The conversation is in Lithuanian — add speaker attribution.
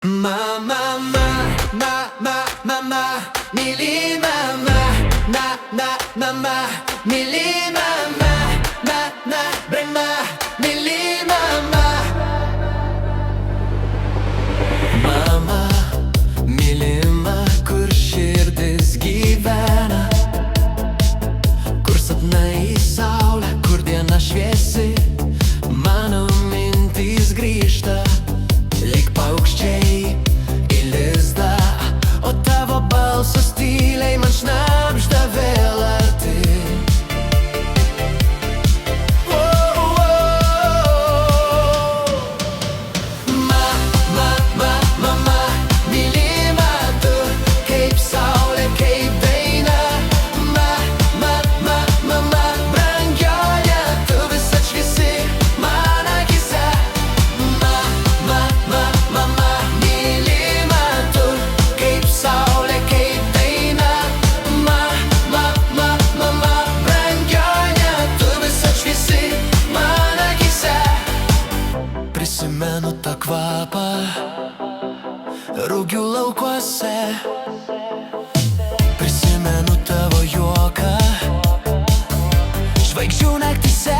Speaker 1: Mama, mama, myli mama, mama, myli mama, brema, myli mama. Mama, mylima, kur širdis gyvena, kur sapnai saulė, kur diena šviesi, mano mintys grįžta lyg paukščiai į lizdą, o tavo balsas tyliai man šnabžda vėl arti. Mama, mylima tu, kaip saulė, kaip daina. Mama, brangioji, tu vis atšviesi man akyse. Mama, mylima tu, kaip saulė, kaip daina. Mama, brangioji, tu vis atšviesi man akyse. Prisimenu tą kvapą rugių laukuose, prisimenu tavo juoką žvaigždžių naktyse.